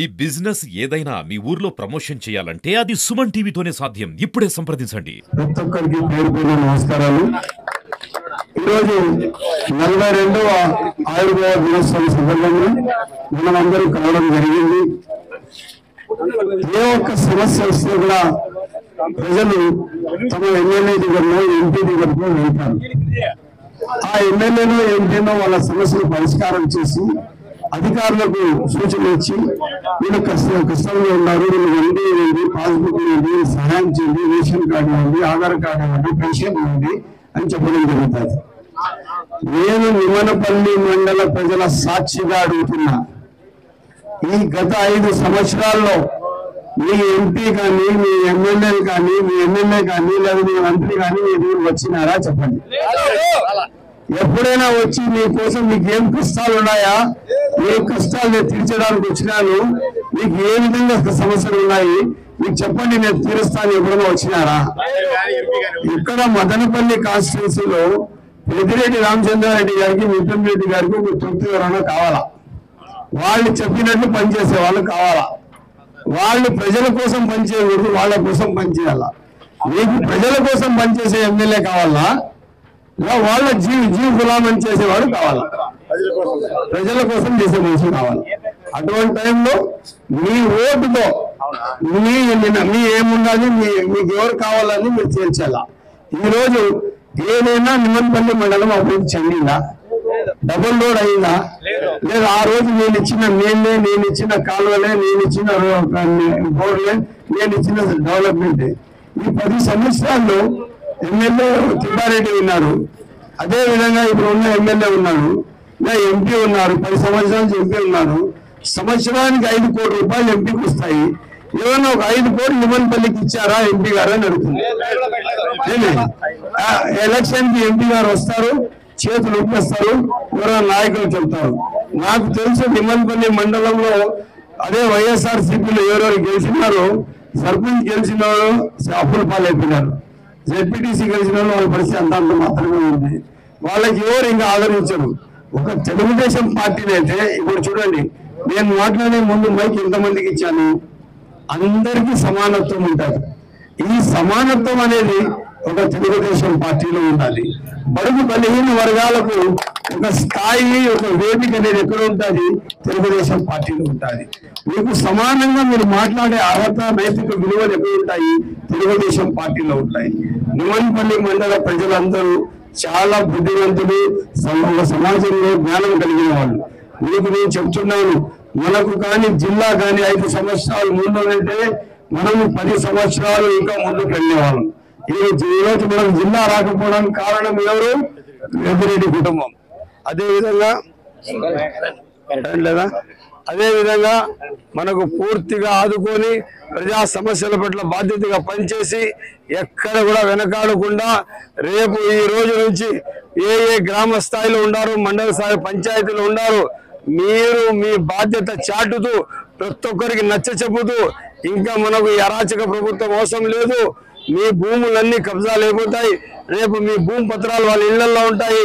ఈ బిజినెస్ ఏదైనా మీ ఊర్లో ప్రమోషన్ చేయాలంటే అది సుమన్ టీవీతోనే సాధ్యం. ఇప్పుడే సంప్రదించండి. ప్రతి ఒక్కరికి పేరు పేరు నమస్కారాలు. ఈరోజు 42వ ఆయుర్వేద దినోత్సవం సందర్భంగా మనమందరూ కలవడం జరిగింది. ఏ ఒక్క సమస్య వస్తే కూడా ప్రజలు తమ ఎమ్మెల్యే దగ్గరలో ఎంపీ దగ్గరకు వెళ్తారు. ఆ ఎమ్మెల్యేలో ఎంపీనో వాళ్ళ సమస్యలు పరిష్కారం చేసి అధికారులకు సూచన ఇచ్చి వీళ్ళు కష్టంలో ఉన్నారు, వీళ్ళు ఎంపీ ఇవ్వండి, పాస్బుక్ ఇవ్వండి, సహాయం చేయండి, రేషన్ కార్డు ఇవ్వండి, ఆధార్ కార్డు ఇవ్వండి, పెన్షన్ ఇవ్వండి అని చెప్పడం జరుగుతుంది. నేను నిమనపల్లి మండల ప్రజల సాక్షిగా అడుగుతున్నా, ఈ గత 5 సంవత్సరాల్లో మీ ఎంపీ కానీ, మీ ఎమ్మెల్యేలు కానీ, మీ ఎమ్మెల్యే కానీ, లేదా మీ మంత్రి కానీ మీ ఊరు వచ్చినారా చెప్పండి. ఎప్పుడైనా వచ్చి మీకోసం మీకు ఏం కష్టాలు ఉన్నాయా, ఏ కష్టాలు నేను తీర్చడానికి వచ్చినాను, మీకు ఏ విధంగా సమస్యలు ఉన్నాయి మీకు చెప్పండి, నేను తీరుస్తాను ఎప్పుడైనా వచ్చినారా? ఇక్కడ మదనపల్లి కాన్స్టిట్యున్సీలో పెద్దిరెడ్డి రామచంద్రారెడ్డి గారికి, మిథున్ రెడ్డి గారికి ఒక తృప్తి ఎవరైనా కావాలా? వాళ్ళు చెప్పినట్టు పనిచేసే వాళ్ళు కావాలా? వాళ్ళు ప్రజల కోసం పనిచేయకూడదు, వాళ్ళ కోసం పనిచేయాలా? మీకు ప్రజల కోసం పనిచేసే ఎమ్మెల్యే కావాలా, వాళ్ళ జీవ గులామని చేసేవాడు కావాలా? ప్రజల కోసం చేసే మనిషి కావాలి. అటువంటి టైంలో మీ ఓటుతో మీ ఏమున్నది, మీకు ఎవరు కావాలని మీరు చేర్చాలా? ఈరోజు ఏదైనా నిమన్పల్లి మండలం అభివృద్ధి చెందిందా? డబుల్ రోడ్ అయిందా? లేదా ఆ రోజు నేను ఇచ్చిన నీళ్ళే, నేను ఇచ్చిన కాలువలే, నేను ఇచ్చిన బోర్డులే, నేను ఇచ్చిన డెవలప్మెంట్ ఈ 10 సంవత్సరాల్లో ఎమ్మెల్యే తిప్పారెడ్డి ఉన్నారు, అదే విధంగా ఇప్పుడు ఉన్న ఎమ్మెల్యే ఉన్నారు, ఎంపీ ఉన్నారు, 10 సంవత్సరాల నుంచి ఎంపీ ఉన్నారు. సంవత్సరానికి 5 కోట్ల రూపాయలు ఎంపీకి వస్తాయి. ఏమన్నా ఒక 5 కోట్లు నిమన్పల్లికి ఇచ్చారా ఎంపీ గారు అని అడుగుతుంది. ఎలక్షన్ కి ఎంపీ గారు వస్తారు, చేతులు ఊపేస్తారు, ఎవరో నాయకులు చెప్తారు. నాకు తెలుసు నిమన్పల్లి మండలంలో అదే వైఎస్ఆర్ సిపిలు ఎవరెవరు గెలిచినారో, సర్పంచ్ గెలిచిన వాళ్ళు అప్పుల పాలైపోయినారు, జెడ్పీటీసీ గెలిచిన వాళ్ళు వాళ్ళ పరిస్థితి అంత మాత్రమే ఉంది. వాళ్ళకి ఎవరు ఇంకా ఆదరించరు. ఒక తెలుగుదేశం పార్టీని అయితే ఇప్పుడు చూడండి, నేను మాట్లాడే ముందు మైక్ ఎంతమందికి ఇచ్చాను, అందరికీ సమానత్వం ఉంటుంది. ఈ సమానత్వం అనేది ఒక తెలుగుదేశం పార్టీలో ఉండాలి. బడుగు బలహీన వర్గాలకు ఒక స్థాయి, ఒక వేదిక అనేది ఎక్కడ ఉంటుంది? తెలుగుదేశం పార్టీలో ఉంటుంది. మీకు సమానంగా మీరు మాట్లాడే అర్హత, నైతిక విలువలు ఎక్కడ ఉంటాయి? తెలుగుదేశం పార్టీలో ఉంటాయి. నిమన్పల్లి మండల ప్రజలందరూ చాలా బుద్ధివంతులు, ఒక సమాజంలో జ్ఞానం కలిగిన వాళ్ళు. మీకు నేను చెప్తున్నాను, మనకు కానీ జిల్లా కానీ 5 సంవత్సరాలు ముందు అంటే మనము 10 సంవత్సరాలు ఇంకా ముందుకు వెళ్ళేవాళ్ళం. ఈరోజు మనం జిల్లా రాకపోవడానికి కారణం ఎవరు? పెద్దిరెడ్డి కుటుంబం. అదేవిధంగా మనకు పూర్తిగా ఆదుకొని ప్రజా సమస్యల పట్ల బాధ్యతగా పనిచేసి ఎక్కడ కూడా వెనకాడకుండా రేపు ఈ రోజు నుంచి ఏ గ్రామ స్థాయిలో ఉన్నారు, మండల స్థాయి పంచాయతీలో ఉన్నారు, మీరు మీ బాధ్యత చాటుతూ ప్రతి ఒక్కరికి నచ్చ చెబుతూ, ఇంకా మనకు ఈ అరాచక ప్రభుత్వం అవసరం లేదు, మీ భూములన్నీ కబ్జాలు అయిపోతాయి, రేపు మీ భూమి పత్రాలు వాళ్ళ ఇళ్లలో ఉంటాయి,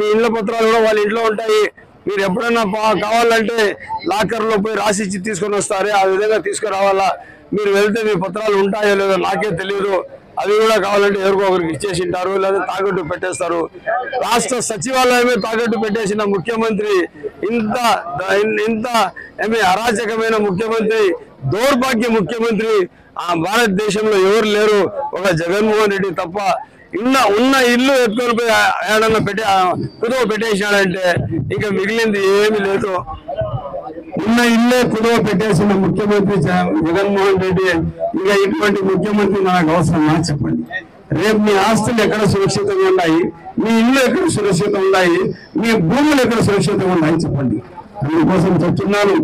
మీ ఇళ్ల పత్రాలు కూడా వాళ్ళ ఇంట్లో ఉంటాయి, మీరు ఎప్పుడైనా కావాలంటే లాకర్లో పోయి రాసిచ్చి తీసుకొని వస్తారే, ఆ విధంగా తీసుకురావాలా. మీరు వెళ్తే మీ పత్రాలు ఉంటాయో లేదో నాకే తెలియదు, అవి కూడా కావాలంటే ఎవరికో ఒకరికి ఇచ్చేసి ఉంటారు, లేదా తాకట్టు పెట్టేస్తారు. రాష్ట్ర సచివాలయమే తాకట్టు పెట్టేసిన ముఖ్యమంత్రి, ఇంత అరాచకమైన ముఖ్యమంత్రి, దౌర్భాగ్య ముఖ్యమంత్రి భారతదేశంలో ఎవరు లేరు, ఒక జగన్మోహన్ రెడ్డి తప్ప. ఉన్న ఇల్లు ఎత్తుకొని పోయి ఏడన్నా కుదువ పెట్టేసినాడంటే ఇంకా మిగిలింది ఏమీ లేదు. ఉన్న ఇల్లే కుదువ పెట్టేసిన ముఖ్యమంత్రి జగన్మోహన్ రెడ్డి. ఇంకా ఇటువంటి ముఖ్యమంత్రి నాకు అవసరమా చెప్పండి? రేపు మీ ఆస్తులు ఎక్కడ సురక్షితంగా ఉన్నాయి, మీ ఇల్లు ఎక్కడ సురక్షితంగా ఉన్నాయి, మీ భూములు ఎక్కడ సురక్షితంగా ఉన్నాయి చెప్పండి. అందుకోసం చెప్తున్నాను,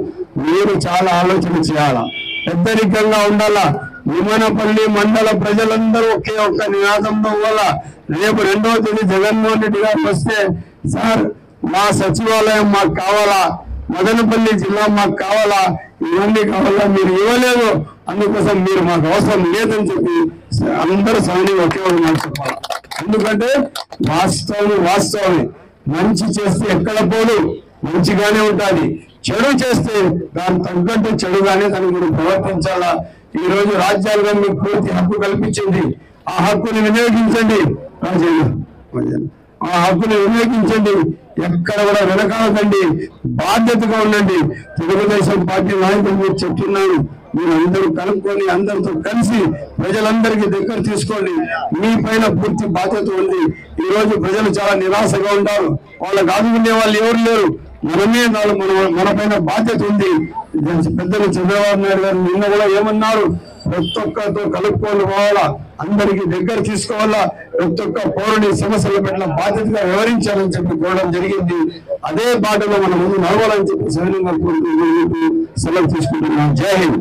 మీరు చాలా ఆలోచన చేయాలా, పెద్దరికంగా ఉండాలా. నిమనపల్లి మండల ప్రజలందరూ ఒకే ఒక్క నినాదంలో వల్ల రేపు 2వ తేదీ జగన్మోహన్ రెడ్డి గారు వస్తే, సార్ మా సచివాలయం మాకు కావాలా, మదనపల్లి జిల్లా మాకు కావాలా, ఇవన్నీ కావాలా, మీరు ఇవ్వలేదు, అందుకోసం మీరు మాకు అవసరం లేదని చెప్పి అందరూ సైని ఒకే ఒక మాట చెప్పాలి. ఎందుకంటే వాస్తవమే మంచి చేస్తే ఎక్కడ పోదు, మంచిగానే ఉంటుంది. చెడు చేస్తే దాని తగ్గట్టు చెడుగానే దాన్ని మీరు ప్రవర్తించాలా. ఈ రోజు రాజ్యాంగం మీకు పూర్తి హక్కు కల్పించింది. ఆ హక్కుని వినియోగించండి. ఆ హక్కుని వినియోగించండి. ఎక్కడ కూడా వెనకాలకండి, బాధ్యతగా ఉండండి. తెలుగుదేశం పార్టీ నాయకులు మీరు చెప్తున్నాను, మీరు అందరూ కలుపుకొని అందరితో కలిసి ప్రజలందరికీ దగ్గర తీసుకోండి. మీ పైన పూర్తి బాధ్యత ఉంది. ఈ రోజు ప్రజలు చాలా నిరాశగా ఉంటారు, వాళ్ళకి ఆదుకునే వాళ్ళు ఎవరు లేరు. మనమే మన పైన బాధ్యత ఉంది. పెద్దలు చంద్రబాబు నాయుడు గారు నిన్న కూడా ఏమన్నారు, ప్రతి ఒక్కరితో కలుపుకొని పోవాలా, అందరికీ దగ్గర తీసుకోవాలా, ప్రతి ఒక్క పౌరుని సమస్యల పట్ల బాధ్యతగా వివరించాలని చెప్పి కోరడం జరిగింది. అదే బాటలో మనం ముందు నడవాలని చెప్పి సవినంగా కోరుకుంటూ సెలవు తీసుకుంటున్నాం. జై హింద్.